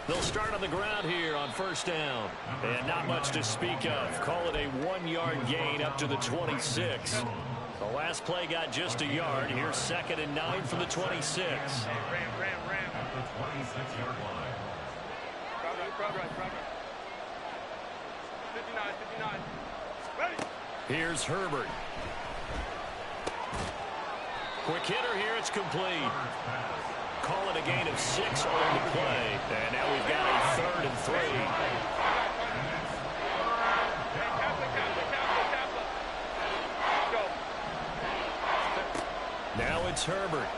They'll start on the ground here on first down. And not much to speak of. Call it a 1-yard gain up to the 26. The last play got just a yard. Here's 2nd and 9 from the 26. Ram. At the 26-yard line. Right. 59. Ready. Here's Herbert. Quick hitter here. It's complete. Call it a gain of 6 on the play. And now we've got a 3rd and 3. Now it's Herbert.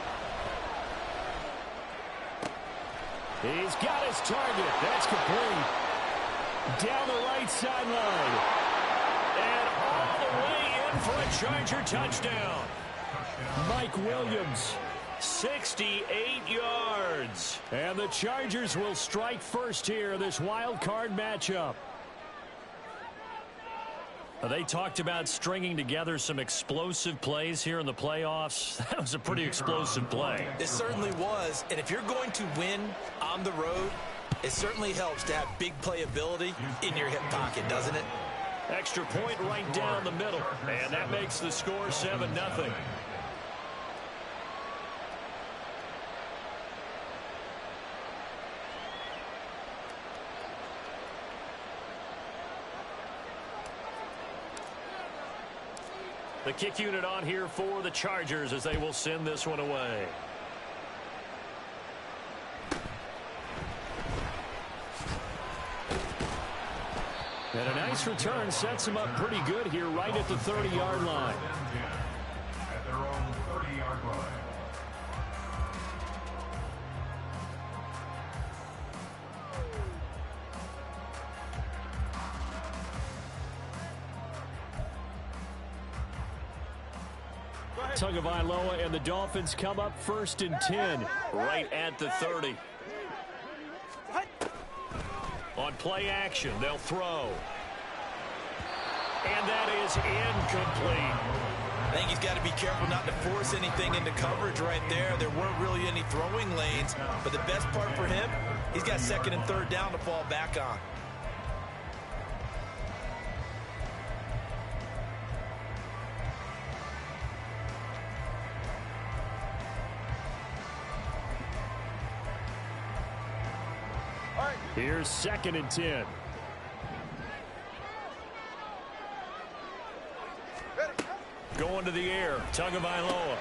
He's got his target. That's complete. Down the right sideline. And all the way in for a Charger touchdown. Mike Williams, 68 yards. And the Chargers will strike first here in this wild card matchup. They talked about stringing together some explosive plays here in the playoffs. That was a pretty explosive play. It certainly was. And if you're going to win on the road, it certainly helps to have big playability in your hip pocket, doesn't it? Extra point right down the middle. And that makes the score 7-0. The kick unit on here for the Chargers as they will send this one away. And a nice return sets them up pretty good here right at the 30-yard line. At their own 30-yard line. Tagovailoa and the Dolphins come up 1st and 10 right at the 30. On play action, they'll throw. And that is incomplete. I think he's got to be careful not to force anything into coverage right there. There weren't really any throwing lanes. But the best part for him, he's got 2nd and 3rd down to fall back on. Here's 2nd and 10. Going to the air, Tagovailoa.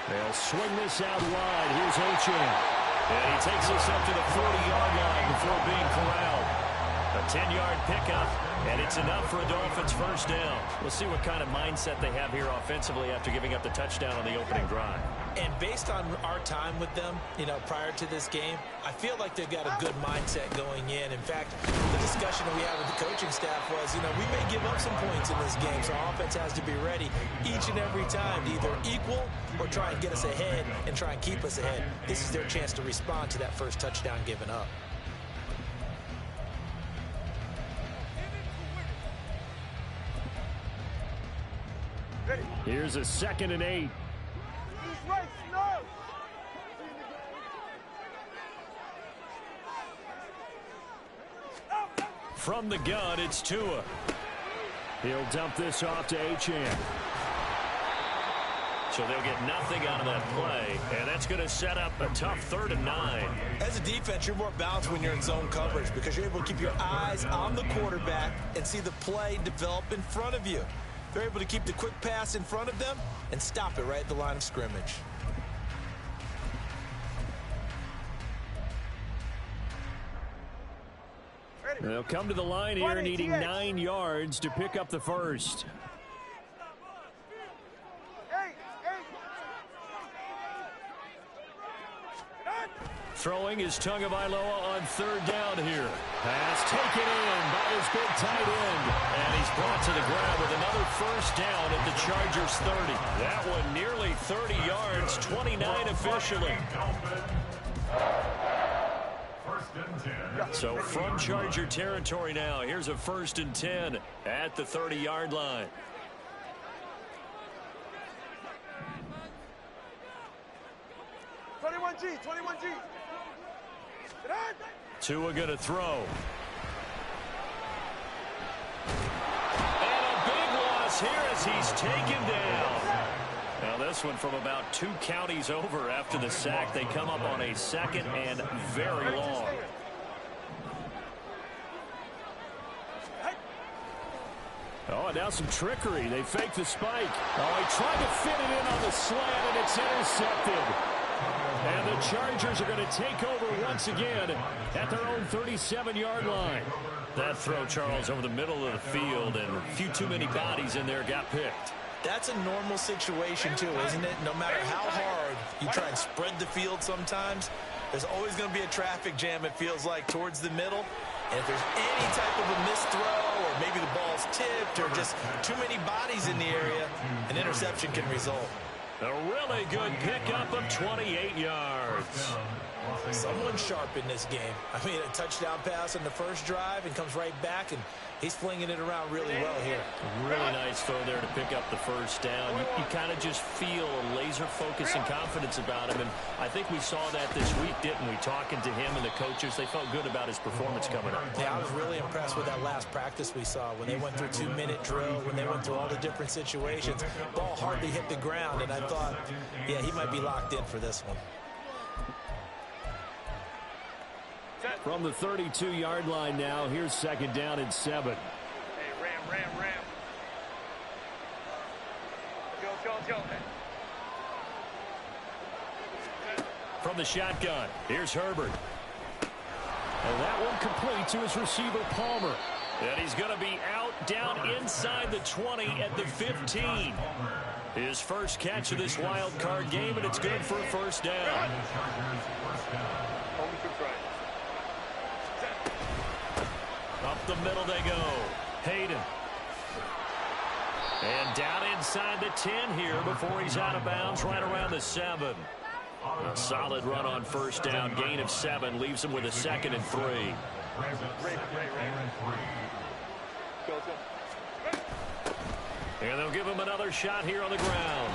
They'll swing this out wide. Here's Achane. And he takes this up to the 40-yard line before being corralled. A 10-yard pickup, and it's enough for a Dolphins first down. We'll see what kind of mindset they have here offensively after giving up the touchdown on the opening drive. And based on our time with them, prior to this game, I feel like they've got a good mindset going in. In fact, the discussion that we had with the coaching staff was, we may give up some points in this game, so our offense has to be ready each and every time to either equal or try and get us ahead and try and keep us ahead. This is their chance to respond to that first touchdown given up. Here's a 2nd and 8. From the gun, it's Tua. He'll dump this off to Achane. So they'll get nothing out of that play, and that's going to set up a tough 3rd and 9. As a defense, you're more balanced when you're in zone coverage because you're able to keep your eyes on the quarterback and see the play develop in front of you. They're able to keep the quick pass in front of them and stop it right at the line of scrimmage. They'll come to the line here needing 9 yards to pick up the first. Throwing is Tagovailoa on 3rd down here. Pass taken in by his big tight end. And he's brought to the ground with another first down at the Chargers 30. That one nearly 30 yards, 29 officially. So from Charger territory now, here's a 1st and 10 at the 30-yard line. Tua going to throw. And a big loss here as he's taken down. Now this one from about 2 counties over after the sack. They come up on a 2nd and very long. Oh, now some trickery. They fake the spike. Oh, he tried to fit it in on the slant, and it's intercepted. And the Chargers are going to take over once again at their own 37-yard line. That throw, Charles, over the middle of the field, and a few too many bodies in there got picked. That's a normal situation, too, isn't it? No matter how hard you try and spread the field sometimes, there's always going to be a traffic jam, it feels like, towards the middle. And if there's any type of a missed throw or maybe the ball's tipped or just too many bodies in the area, an interception can result. A really good pickup of 28 yards. Someone sharp in this game. I mean, a touchdown pass on the first drive and comes right back, and he's flinging it around really well here. Really nice throw there to pick up the first down. You kind of just feel a laser focus and confidence about him, and I think we saw that this week, didn't we? Talking to him and the coaches, they felt good about his performance coming up. Yeah, I was really impressed with that last practice we saw when they went through 2-minute drill, when they went through all the different situations. Ball hardly hit the ground, and I thought, yeah, he might be locked in for this one. From the 32-yard line now, here's 2nd down and 7. Hey, ram. Go. From the shotgun, here's Herbert. And that one complete to his receiver, Palmer. And he's going to be out down inside the 20 at the 15. His first catch of this wild card game, and it's good for a first down. Up the middle they go. Hayden. And down inside the 10 here before he's out of bounds right around the 7. A solid run on first down. Gain of 7 leaves him with a 2nd and 3. And they'll give him another shot here on the ground.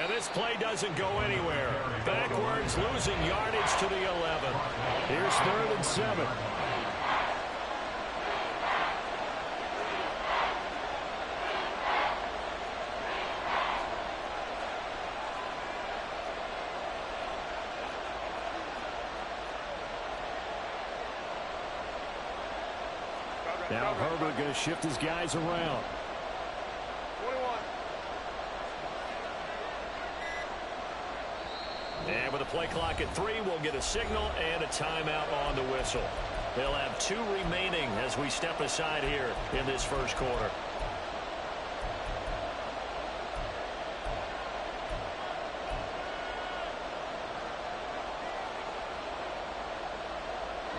And this play doesn't go anywhere. Backwards, losing yardage to the 11. Here's 3rd and 7. Now Herbert going to shift his guys around. 21. And with a play clock at 3, we'll get a signal and a timeout on the whistle. They'll have 2 remaining as we step aside here in this first quarter.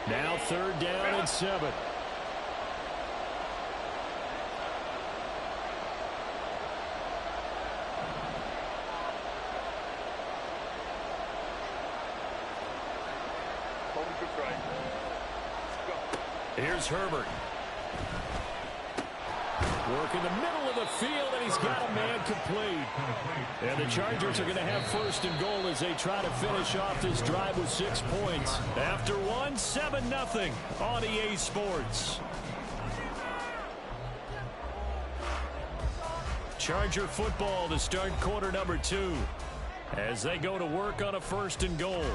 Now 3rd down and 7. Here's Herbert. Work in the middle of the field, and he's got a man complete. And the Chargers are going to have 1st and goal as they try to finish off this drive with 6 points. After 1, 7-0 on EA Sports. Charger football to start quarter number 2 as they go to work on a 1st and goal.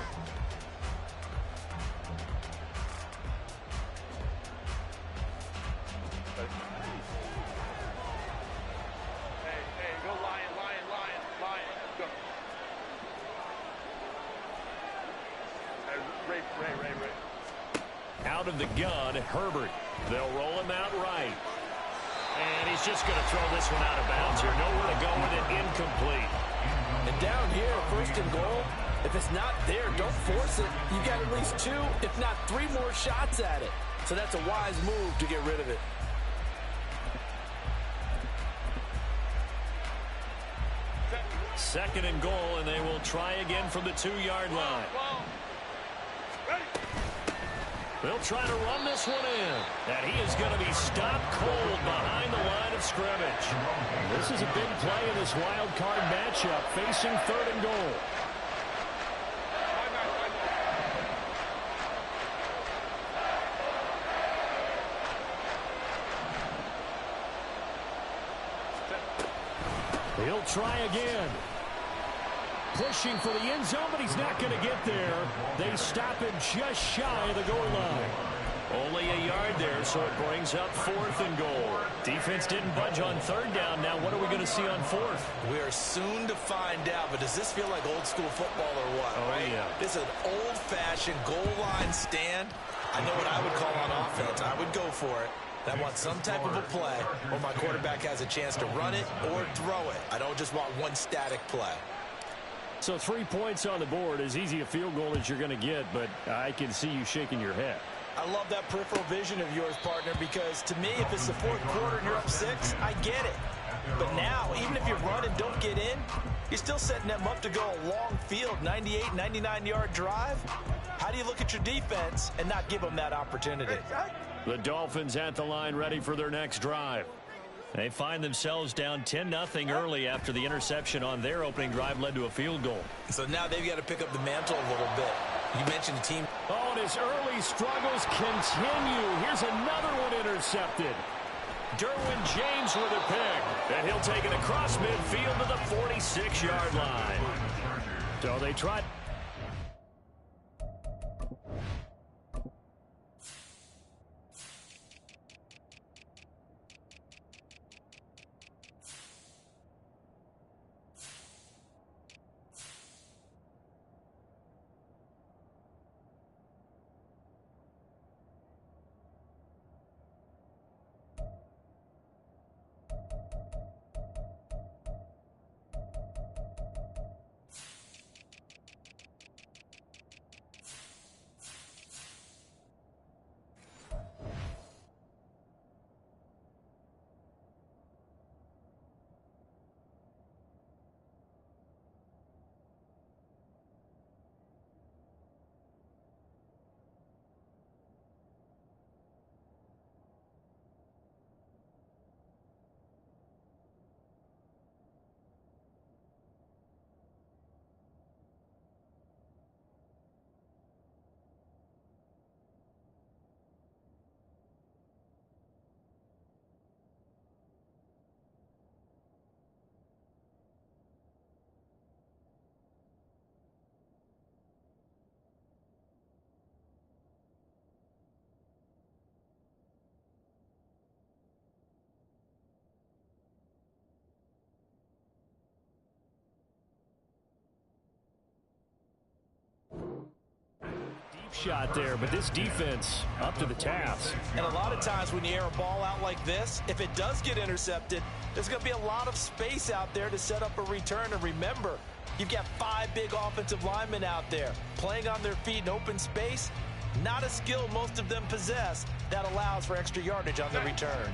Out of the gun, Herbert. They'll roll him out right. And he's just going to throw this one out of bounds here. Nowhere to go with it. Incomplete. And down here, 1st and goal, if it's not there, don't force it. You got at least 2, if not 3 more shots at it. So that's a wise move to get rid of it. Second and goal, and they will try again from the 2-yard line. They'll try to run this one in. And he is going to be stopped cold behind the line of scrimmage. This is a big play in this wild card matchup, facing 3rd and goal. He'll try again. Pushing for the end zone, but he's not going to get there. They stop him just shy of the goal line. Only a yard there, so it brings up 4th and goal. Defense didn't budge on 3rd down. Now what are we going to see on 4th? We are soon to find out, but does this feel like old school football or what? Oh, right? yeah. This is an old-fashioned goal line stand. I know what I would call on offense. I would go for it. I want some type of a play where my quarterback has a chance to run it or throw it. I don't just want one static play. So 3 points on the board, as easy a field goal as you're going to get, but I can see you shaking your head. I love that peripheral vision of yours, partner, because to me, if it's the 4th quarter and you're up 6, I get it. But now, even if you run and don't get in, you're still setting them up to go a long field, 98, 99-yard drive. How do you look at your defense and not give them that opportunity? The Dolphins at the line ready for their next drive. They find themselves down 10-0 early after the interception on their opening drive led to a field goal. So now they've got to pick up the mantle a little bit. You mentioned the team. Oh, and his early struggles continue. Here's another one intercepted. Derwin James with a pick. And he'll take it across midfield to the 46-yard line. So they tried. Shot there, but this defense up to the task. And a lot of times when you air a ball out like this, if it does get intercepted, there's going to be a lot of space out there to set up a return. And remember, you've got 5 big offensive linemen out there playing on their feet in open space. Not a skill most of them possess that allows for extra yardage on the return.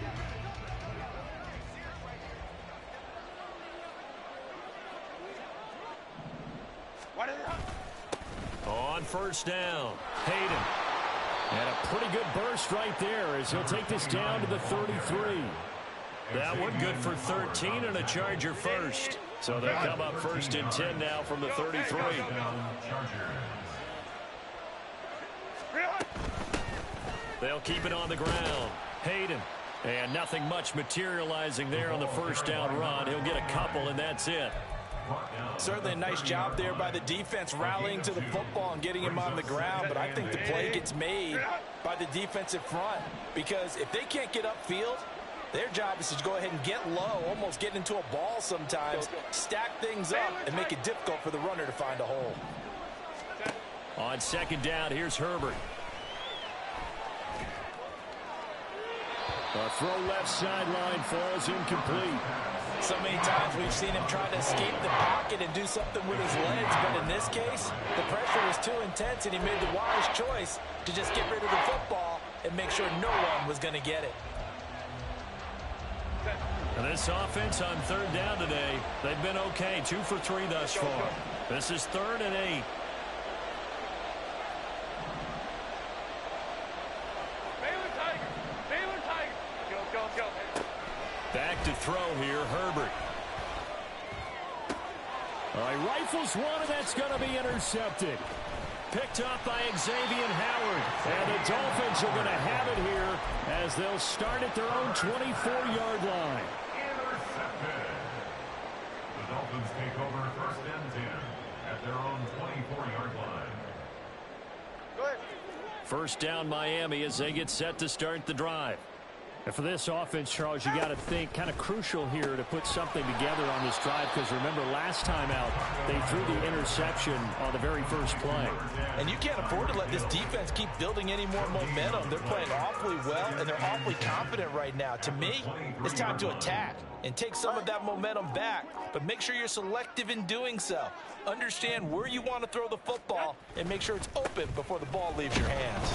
On 1st down, Hayden. And a pretty good burst right there as he'll take this down to the 33. That one good for 13 and a Charger first. So they come up 1st and 10 now from the 33. They'll keep it on the ground. Hayden. And nothing much materializing there on the 1st down run. He'll get a couple, and that's it. Certainly a nice job there by the defense rallying to the football and getting him on the ground, but I think the play gets made by the defensive front because if they can't get upfield, their job is to go ahead and get low, almost get into a ball sometimes, stack things up, and make it difficult for the runner to find a hole. On 2nd down, here's Herbert. A throw left sideline falls incomplete. So many times we've seen him try to escape the pocket and do something with his legs, but in this case, the pressure was too intense and he made the wise choice to just get rid of the football and make sure no one was going to get it. And this offense on 3rd down today, they've been okay, 2 for 3 thus far. This is 3rd and 8. Back to throw here, Herbert. All right, rifles one, and that's going to be intercepted. Picked up by Xavier Howard. And the Dolphins are going to have it here as they'll start at their own 24-yard line. Dolphins take over 1st and 10 at their own 24-yard line. Good. First down Miami as they get set to start the drive. And for this offense, Charles, you got to think kind of crucial here to put something together on this drive, because remember last time out they threw the interception on the very first play. And you can't afford to let this defense keep building any more momentum. They're playing awfully well, and they're awfully confident right now. To me, it's time to attack and take some of that momentum back, but make sure you're selective in doing so. Understand where you want to throw the football and make sure it's open before the ball leaves your hands.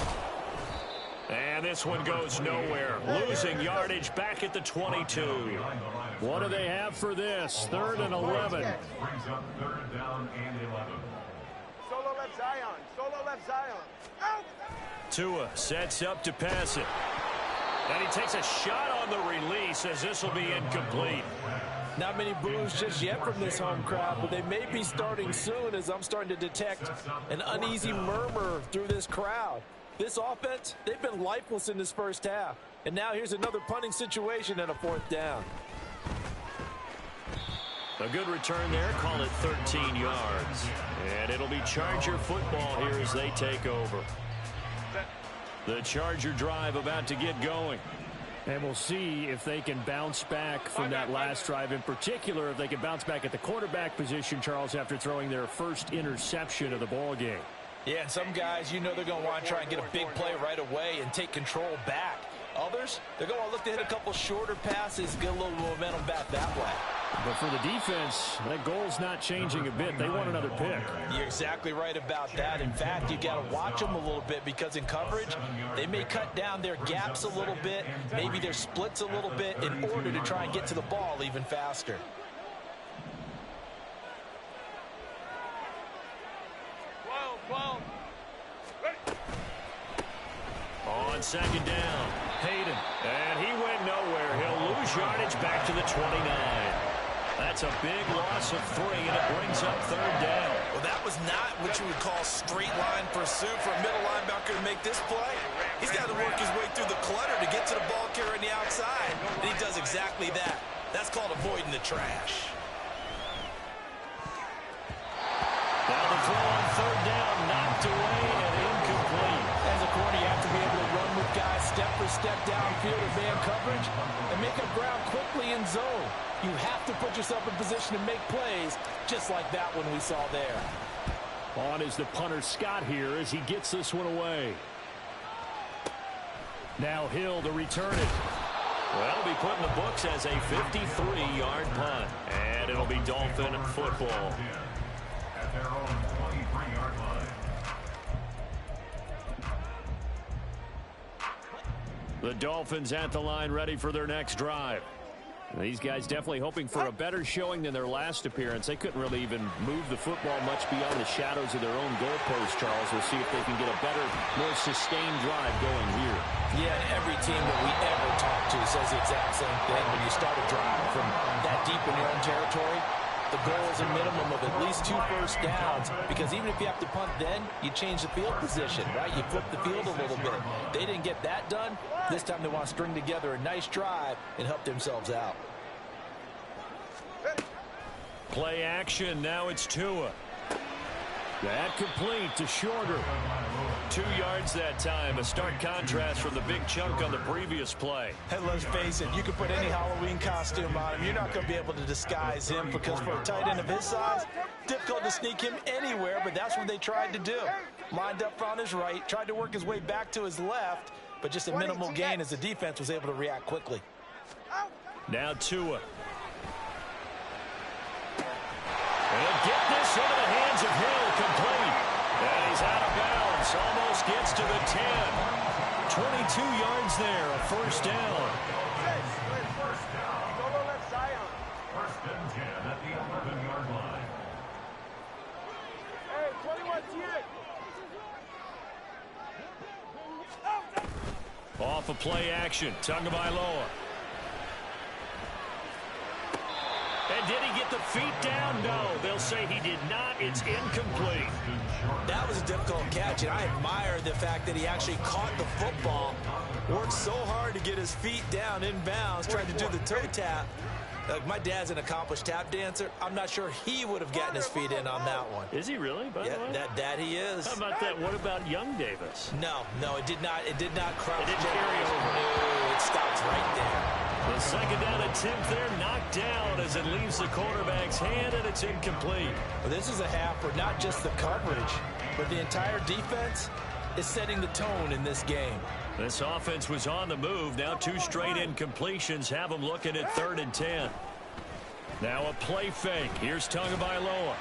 And this one goes nowhere. Losing yardage back at the 22. What do they have for this? 3rd and 11. Brings up 3rd down and 11. Solo left Zion. Solo left Zion. Out. Tua sets up to pass it. And he takes a shot on the release as this will be incomplete. Not many boos just yet from this home crowd, but they may be starting soon, as I'm starting to detect an uneasy murmur through this crowd. This offense, they've been lifeless in this first half. And now here's another punting situation and a 4th down. A good return there. Call it 13 yards. And it'll be Charger football here as they take over. The Charger drive about to get going. And we'll see if they can bounce back from that last drive. In particular, if they can bounce back at the quarterback position, Charles, after throwing their first interception of the ball game. Yeah, and some guys, you know they're going to want to try and get a big play right away and take control back. Others, they're going to look to hit a couple shorter passes, get a little momentum back that way. But for the defense, that goal's not changing a bit. They want another pick. You're exactly right about that. In fact, you got to watch them a little bit, because in coverage, they may cut down their gaps a little bit, maybe their splits a little bit, in order to try and get to the ball even faster. On 2nd down, Hayden. And he went nowhere. He'll lose yardage back to the 29. That's a big loss of 3, and it brings up 3rd down. Well, that was not what you would call straight line pursuit for a middle linebacker to make this play. He's got to work his way through the clutter to get to the ball carrier on the outside, and he does exactly that. That's called avoiding the trash. Now the throw on 3rd down, knocked away and incomplete. As a corner, you have to be able to run with guys step for step downfield in man coverage and make up ground quickly in zone. You have to put yourself in position to make plays, just like that one we saw there. On is the punter Scott here as he gets this one away. Now Hill to return it. Well, it'll be put in the books as a 53-yard punt. And it'll be Dolphin football. At their own 23-yard line. The Dolphins at the line, ready for their next drive. These guys definitely hoping for a better showing than their last appearance. They couldn't really even move the football much beyond the shadows of their own goalpost, Charles. We'll see if they can get a better, more sustained drive going here. Yeah, every team that we ever talk to says the exact same thing. When you start a drive from that deep in your own territory, the goal is a minimum of at least 2 first downs, because even if you have to punt then, you change the field position, right? You flip the field a little bit. They didn't get that done. This time they want to string together a nice drive and help themselves out. Play action. Now it's Tua. That complete to Shorter. 2 yards that time. A stark contrast from the big chunk on the previous play. And let's face it, you can put any Halloween costume on him. You're not going to be able to disguise him, because for a tight end of his size, difficult to sneak him anywhere, but that's what they tried to do. Lined up on his right, tried to work his way back to his left, but just a minimal gain as the defense was able to react quickly. Now Tua. And get this into the hands of Hill, complete. And he's out of bounds, almost gets to the 10. 22 yards there, a first down. Solo left Zion. 1st and 10 at the 11-yard line. Hey, 21 Off of play action, Tagovailoa. And did he get the feet down? No, they'll say he did not. It's incomplete. That was a difficult catch, and I admire the fact that he actually caught the football, worked so hard to get his feet down in bounds, tried to do the toe tap, My dad's an accomplished tap dancer. I'm not sure he would have gotten his feet in on that one. Is he really, by the way? That he is. How about that? What about young Davis? No, it did not cross. It didn't carry over. No, it stops right there. The second down attempt there knocked down as it leaves the quarterback's hand, and it's incomplete. Well, this is a half where not just the coverage, but the entire defense is setting the tone in this game. This offense was on the move. Now 2 straight incompletions have them looking at 3rd and 10. Now a play fake. Here's Tagovailoa.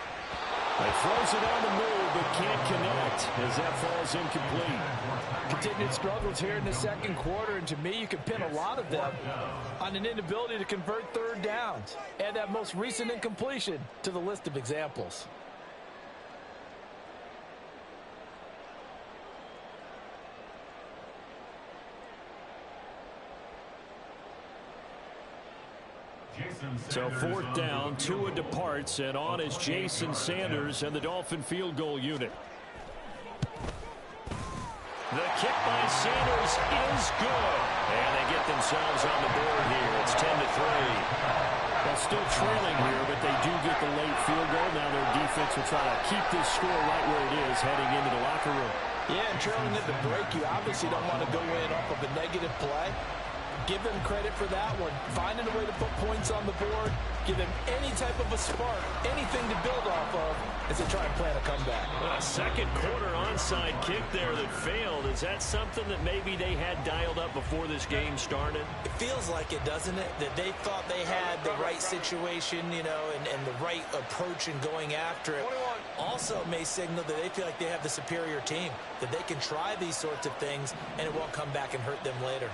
He throws it on the move, but can't connect as that falls incomplete. Continued struggles here in the second quarter, and to me, you can pin a lot of them on an inability to convert 3rd downs. Add that most recent incompletion to the list of examples. So 4th down, Tua departs, and on is Jason Sanders and the Dolphin field goal unit. The kick by Sanders is good. And they get themselves on the board here. It's 10-3. Well, still trailing here, but they do get the late field goal. Now their defense will try to keep this score right where it is heading into the locker room. Yeah, and trailing at the break, you obviously don't want to go in off of a negative play. Give them credit for that one. Finding a way to put points on the board. Give them any type of a spark, anything to build off of as they try and plan a comeback. A second quarter onside kick there that failed. Is that something that maybe they had dialed up before this game started? It feels like it, doesn't it? That they thought they had the right situation, and the right approach in going after it. Also may signal that they feel like they have the superior team, that they can try these sorts of things, and it won't come back and hurt them later.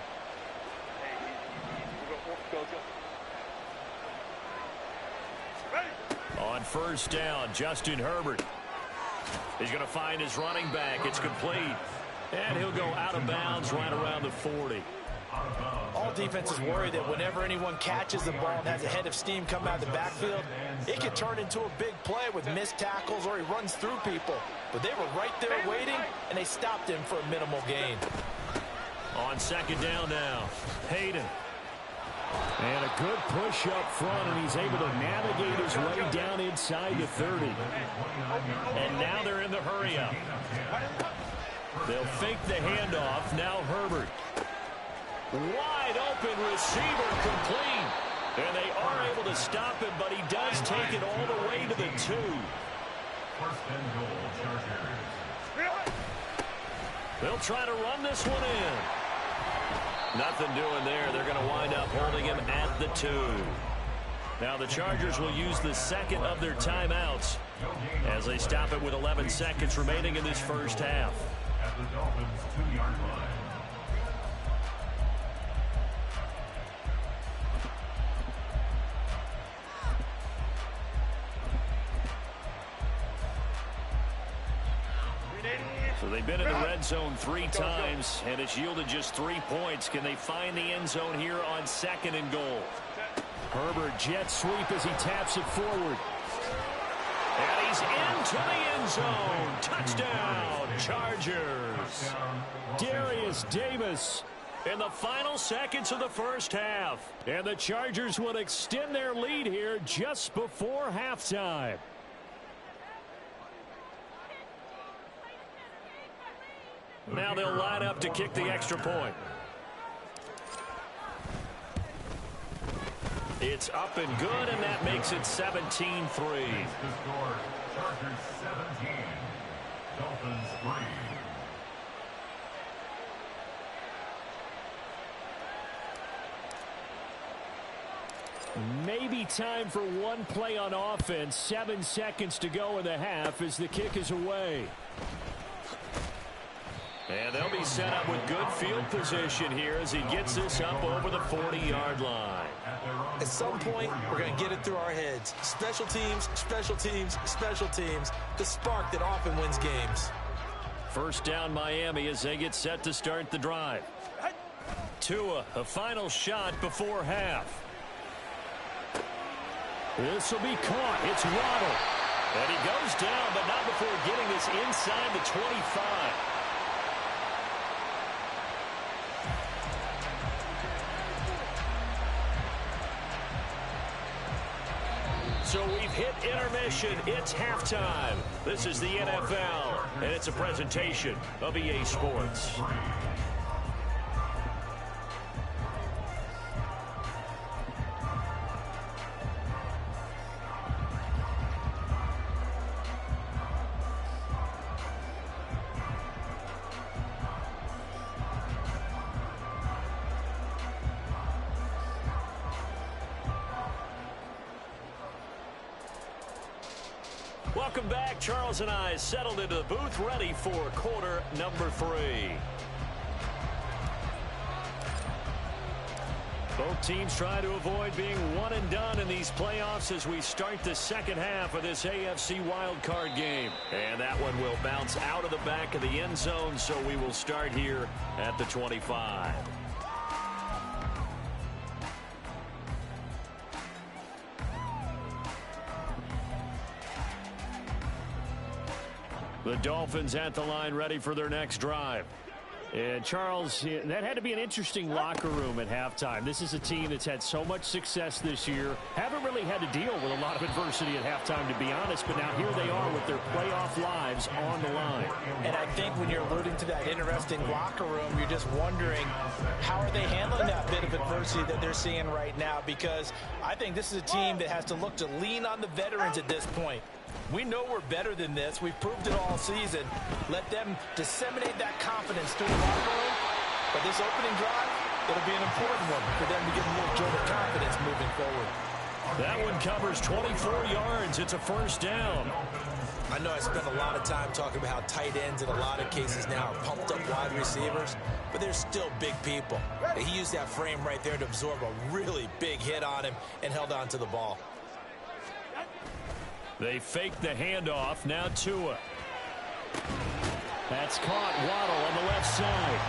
On 1st down, Justin Herbert. He's going to find his running back. It's complete. And he'll go out of bounds right around the 40. All defenses worry that whenever anyone catches the ball and has a head of steam come out of the backfield, it can turn into a big play with missed tackles or he runs through people. But they were right there waiting, and they stopped him for a minimal gain. On 2nd down now, Hayden. And a good push up front, and he's able to navigate his way down inside the 30. And now they're in the hurry-up. They'll fake the handoff. Now Herbert. Wide open receiver complete. And they are able to stop him, but he does take it all the way to the 2. 1st and goal, Chargers. They'll try to run this one in. Nothing doing there. They're going to wind up holding him at the 2. Now the Chargers will use the second of their timeouts as they stop it with 11 seconds remaining in this first half. At the Dolphins' 2-yard line. So they've been in the red zone 3 times, and it's yielded just 3 points. Can they find the end zone here on 2nd and goal? Herbert jet sweep as he taps it forward. And he's into the end zone. Touchdown, Chargers. Darius Davis in the final seconds of the first half. And the Chargers will extend their lead here just before halftime. Now they'll line up to kick the extra point. It's up and good, and that makes it 17-3. The score, Chargers 17, Dolphins 3. Maybe time for one play on offense. 7 seconds to go in the half as the kick is away. And they'll be set up with good field position here as he gets this up over the 40-yard line. At some point, we're going to get it through our heads. Special teams, special teams, special teams. The spark that often wins games. 1st down Miami as they get set to start the drive. Tua, a final shot before half. This will be caught. It's Waddle. And he goes down, but not before getting this inside the 25. So we've hit intermission. It's halftime. This is the NFL, and it's a presentation of EA Sports. Welcome back. Charles and I settled into the booth, ready for quarter number 3. Both teams try to avoid being one and done in these playoffs as we start the second half of this AFC Wildcard game. And that one will bounce out of the back of the end zone, so we will start here at the 25. The Dolphins at the line, ready for their next drive. And Charles, that had to be an interesting locker room at halftime. This is a team that's had so much success this year. Haven't really had to deal with a lot of adversity at halftime, to be honest. But now here they are with their playoff lives on the line. And I think when you're alluding to that interesting locker room, you're just wondering how are they handling that bit of adversity that they're seeing right now? Because I think this is a team that has to look to lean on the veterans at this point. We know we're better than this. We've proved it all season. Let them disseminate that confidence through the locker room. But this opening drive, it'll be an important one for them to get a little jolt of confidence moving forward. That one covers 24 yards. It's a first down. I know I spent a lot of time talking about how tight ends in a lot of cases now are pumped up wide receivers, but they're still big people. He used that frame right there to absorb a really big hit on him and held on to the ball. They fake the handoff. Now Tua. That's caught. Waddle on the left side.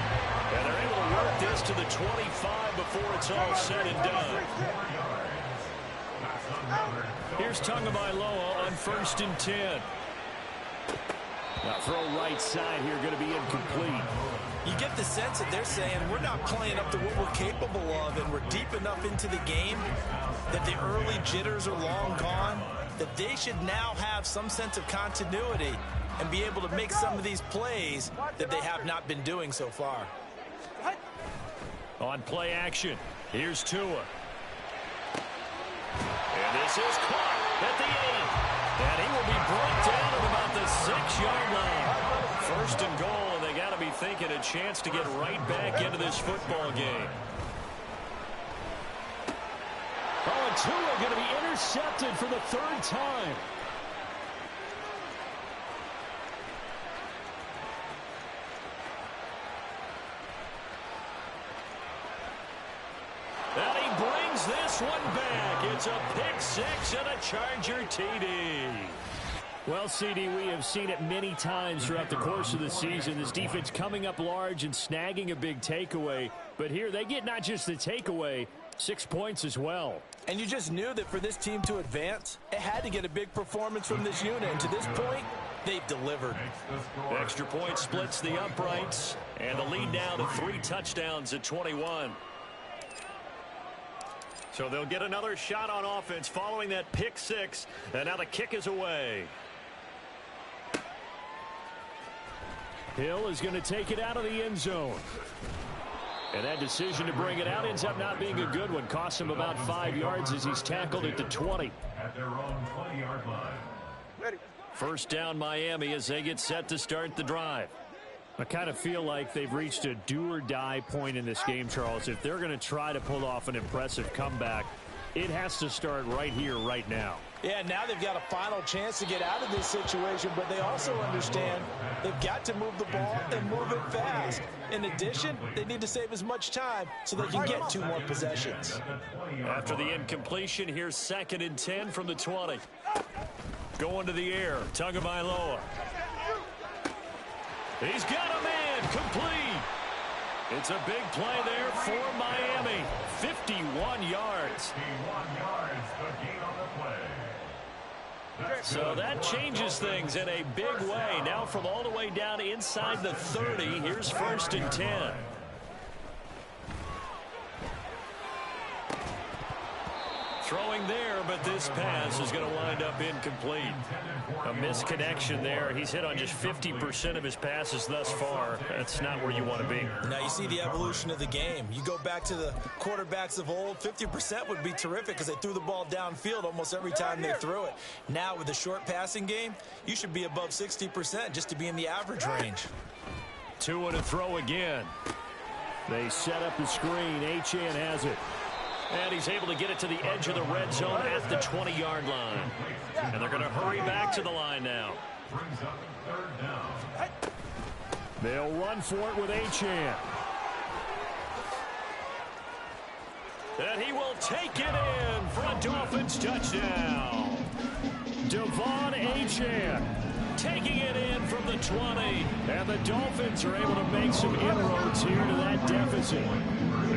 And they're able to work this to the 25 before it's all said and done. Here's Tagovailoa on 1st and 10. Now throw right side here, going to be incomplete. You get the sense that they're saying we're not playing up to what we're capable of, and we're deep enough into the game that the early jitters are long gone, that they should now have some sense of continuity and be able to make some of these plays that they have not been doing so far. On play action, here's Tua. And this is caught at the 8. And he will be brought down at about the 6-yard line. 1st and goal, and they got to be thinking a chance to get right back into this football game. Oh, and Tua going to be intercepted for the 3rd time. And he brings this one back. It's a pick 6 and a Charger TD. Well, CD, we have seen it many times throughout the course of the season. This defense coming up large and snagging a big takeaway. But here they get not just the takeaway, 6 points as well. And you just knew that for this team to advance, it had to get a big performance from this unit. And to this point, they've delivered. Extra point splits the uprights. And the lead now to 3 touchdowns at 21. So they'll get another shot on offense following that pick 6. And now the kick is away. Hill is going to take it out of the end zone. And that decision to bring it out ends up not being a good one. Costs him about 5 yards as he's tackled at the 20. At their own 20-yard line. First down Miami as they get set to start the drive. I kind of feel like they've reached a do-or-die point in this game, Charles. If they're going to try to pull off an impressive comeback, it has to start right here, right now. Yeah, now they've got a final chance to get out of this situation, but they also understand they've got to move the ball and move it fast. In addition, they need to save as much time so they can get 2 more possessions. After the incompletion, here's 2nd and 10 from the 20. Going to the air, Tagovailoa. He's got a man, complete. It's a big play there for Miami. 51 yards. 51 yards, the gain on the play. So that changes things in a big way. Now from all the way down inside the 30, here's 1st and 10. Throwing there, but this pass is going to wind up incomplete. A misconnection there. He's hit on just 50% of his passes thus far. That's not where you want to be. Now you see the evolution of the game. You go back to the quarterbacks of old, 50% would be terrific because they threw the ball downfield almost every time they threw it. Now with the short passing game, you should be above 60% just to be in the average range. 2 and a throw again. They set up the screen. Achane has it. And he's able to get it to the edge of the red zone at the 20-yard line. And they're going to hurry back to the line now. They'll run for it with Achane. And he will take it in for a Dolphins touchdown. Devon Achane taking it in from the 20. And the Dolphins are able to make some inroads here to that deficit.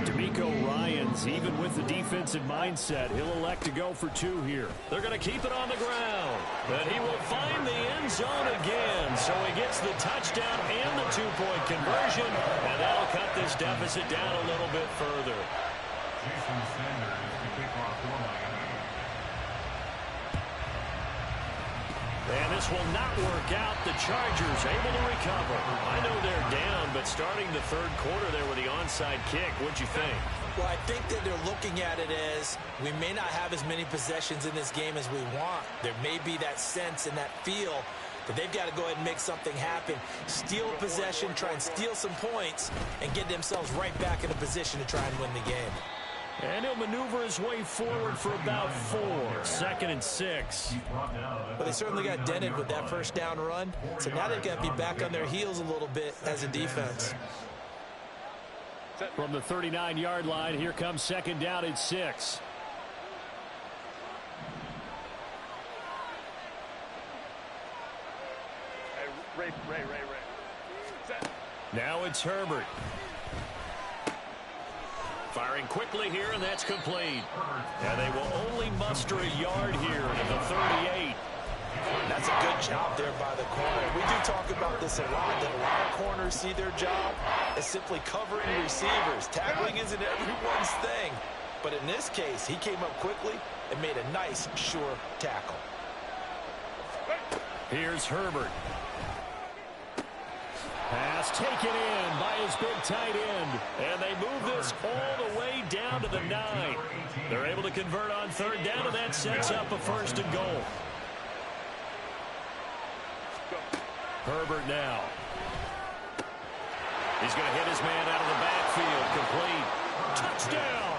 D'Amico Ryans, even with the defensive mindset, he'll elect to go for 2 here. They're going to keep it on the ground. But he will find the end zone again. So he gets the touchdown and the 2-point conversion. And that'll cut this deficit down a little bit further. Jason Sanders to kick off for Miami. And this will not work out. The Chargers able to recover. I know they're down, but starting the third quarter there with the onside kick, what'd you think? Well, I think that they're looking at it as we may not have as many possessions in this game as we want. There may be that sense and that feel that they've got to go ahead and make something happen. Steal possession, try and steal some points, and get themselves right back in a position to try and win the game. And he'll maneuver his way forward for about 4. 2nd and 6. But they certainly got dented with that first down run. So now they've got to be back on their heels a little bit as a defense. From the 39-yard line, here comes 2nd down and 6. Ray. Set. Now it's Herbert. Firing quickly here, and that's complete. And they will only muster a yard here at the 38. That's a good job there by the corner. We do talk about this a lot, that a lot of corners see their job as simply covering receivers. Tackling isn't everyone's thing. But in this case, he came up quickly and made a nice, sure tackle. Here's Herbert. Pass taken in by his big tight end. And they move this all the way down to the 9. They're able to convert on 3rd down, and that sets up a 1st and goal. Herbert now. He's going to hit his man out of the backfield. Complete. Touchdown.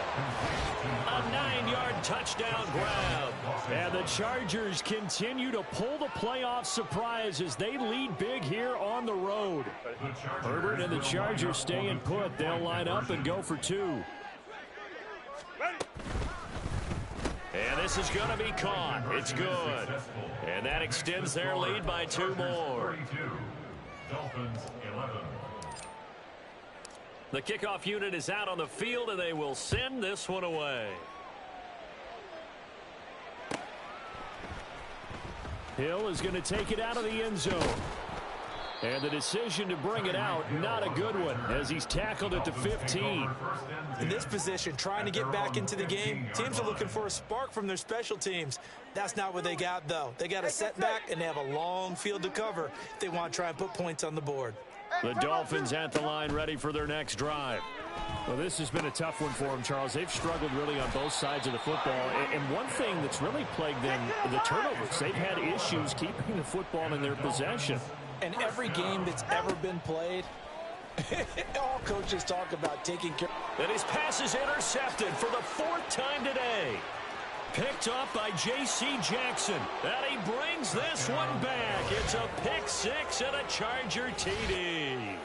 A 9-yard touchdown grab. And the Chargers continue to pull the playoff surprise as they lead big here on the road. Herbert and the Chargers staying put. They'll line up and go for 2. And this is going to be caught. It's good. And that extends their lead by 2 more. Dolphins 11. The kickoff unit is out on the field, and they will send this one away. Hill is going to take it out of the end zone. And the decision to bring it out, not a good one, as he's tackled at the 15. In this position, trying to get back into the game, teams are looking for a spark from their special teams. That's not what they got, though. They got a setback, and they have a long field to cover if they want to try and put points on the board. The Dolphins at the line, ready for their next drive. Well, this has been a tough one for them, Charles. They've struggled really on both sides of the football. And one thing that's really plagued them, the turnovers. They've had issues keeping the football in their possession. And every game that's ever been played, all coaches talk about taking care. And his pass is intercepted for the 4th time today. Picked up by J.C. Jackson. And he brings this one back. It's a pick 6 and a Charger TD.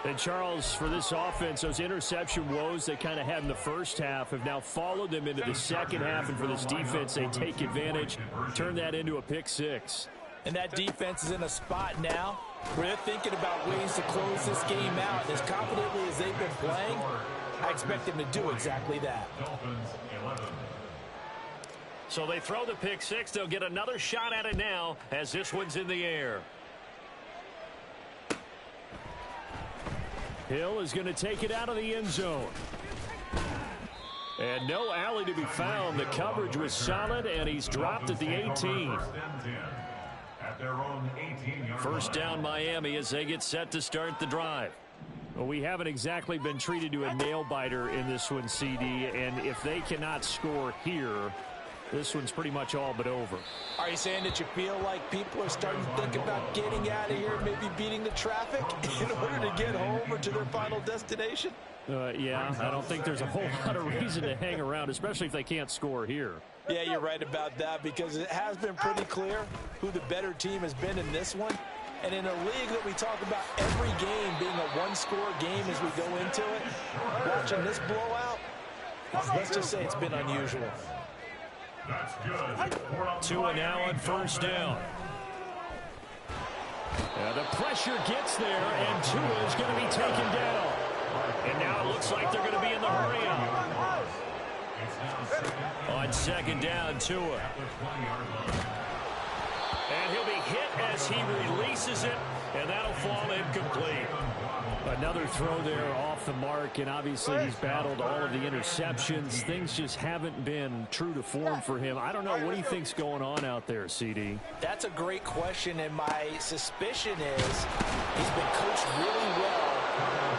And Charles, for this offense, those interception woes they kind of had in the first half have now followed them into the second half. And for this defense, they take advantage, turn that into a pick 6. And that defense is in a spot now where they're thinking about ways to close this game out. And as confidently as they've been playing, I expect them to do exactly that. Dolphins 11. So they throw the pick 6. They'll get another shot at it now as this one's in the air. Hill is going to take it out of the end zone. And no alley to be found. The coverage was solid, and he's dropped at the 18. First down Miami as they get set to start the drive. Well, we haven't exactly been treated to a nail-biter in this one, CD, and if they cannot score here, this one's pretty much all but over. Are you saying that you feel like people are starting to think about getting out of here, maybe beating the traffic in order to get home or to their final destination? Yeah, I don't think there's a whole lot of reason to hang around, especially if they can't score here. Yeah, you're right about that because it has been pretty clear who the better team has been in this one. And in a league that we talk about every game being a one-score game as we go into it, watching this blowout, let's just say it's been unusual. Tua now on first down. The pressure gets there, and Tua is going to be taken down. And now it looks like they're going to be in the hurry-up. On second down, Tua. And he'll be hit as he releases it, and that'll fall incomplete. Another throw there off the mark, and obviously he's battled all of the interceptions. Things just haven't been true to form for him. I don't know what he thinks going on out there, CD. That's a great question, and my suspicion is he's been coached really well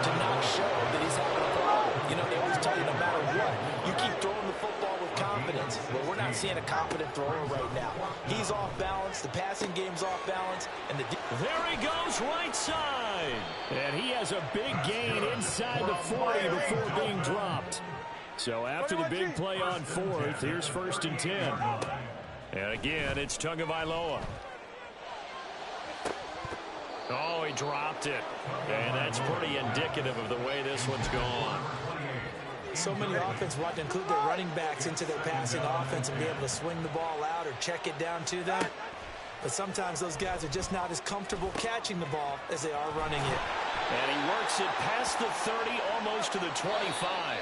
to not show that he's having a problem. You know, they always tell you no matter what, you keep throwing the football with confidence. But we're not seeing a confident thrower right now. He's off balance, the passing game's off balance, and there he goes right side. And he has a big gain inside the 40 before being dropped. So after the big play on fourth, here's first and 10. And again, it's Tagovailoa. Oh, he dropped it. And that's pretty indicative of the way this one's gone. So many offenses want to include their running backs into their passing offense and be able to swing the ball out or check it down to them. But sometimes those guys are just not as comfortable catching the ball as they are running it. And he works it past the 30, almost to the 25.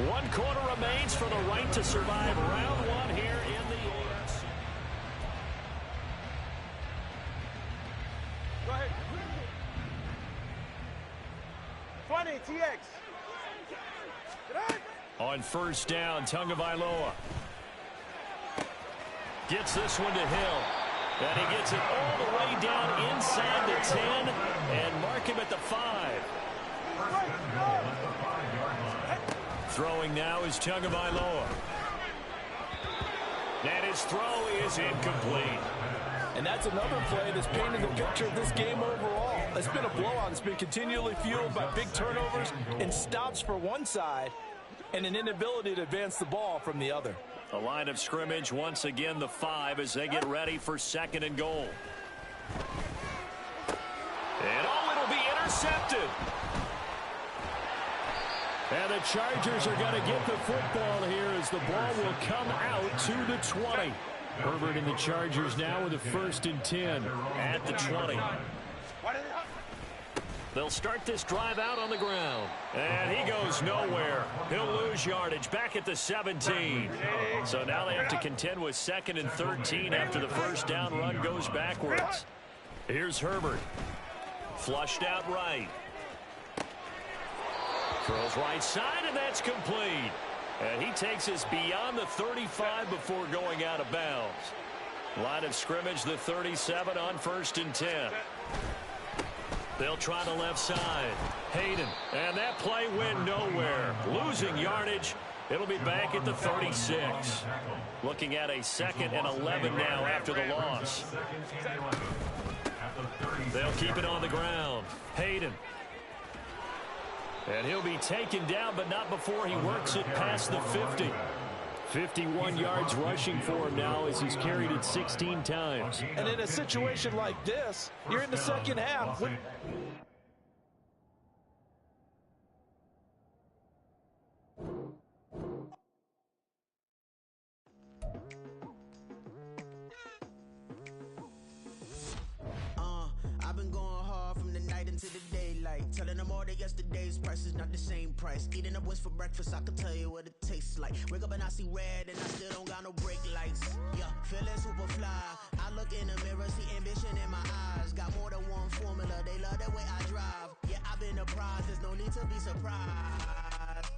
1 quarter remains for the right to survive round one here in the AFC. Go ahead. 20, TX. On first down, Tagovailoa gets this one to Hill. And he gets it all the way down inside the 10 and mark him at the 5. Throwing now is Tagovailoa. And his throw is incomplete. And that's another play that's painted the picture of this game overall. It's been a blowout. It's been continually fueled by big turnovers and stops for one side and an inability to advance the ball from the other. The line of scrimmage, once again, the 5 as they get ready for second and goal. And it'll be intercepted. And the Chargers are going to get the football here as the ball will come out to the 20. Herbert and the Chargers now with a first and 10 at the 20. They'll start this drive out on the ground. And he goes nowhere. He'll lose yardage back at the 17. So now they have to contend with second and 13 after the first down run goes backwards. Here's Herbert. Flushed out right. Throws right side, and that's complete. And he takes us beyond the 35 before going out of bounds. Line of scrimmage, the 37 on first and 10. They'll try the left side. Hayden. And that play went nowhere. Losing yardage. It'll be back at the 36. Looking at a second and 11 now after the loss. They'll keep it on the ground. Hayden. And he'll be taken down, but not before he works it past the 50. 51 yards rushing for him now as he's carried it 16 times. And in a situation like this, you're in the second half. I've been going hard from the night into the daylight, telling them all that yesterday's price is not the same price. Eating up wings for breakfast, I can tell you what it tastes like. Wake up and I see red and I still don't got no brake lights. Yeah, feeling super fly. I look in the mirror, see ambition in my eyes. Got more than one formula, they love the way I drive. Yeah, I've been a prize, there's no need to be surprised.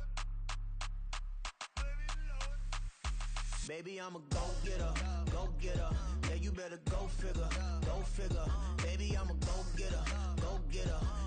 Baby, I'm a go-getter, go-getter. Yeah, you better go figure, go figure. Baby, I'm a go-getter, go-getter.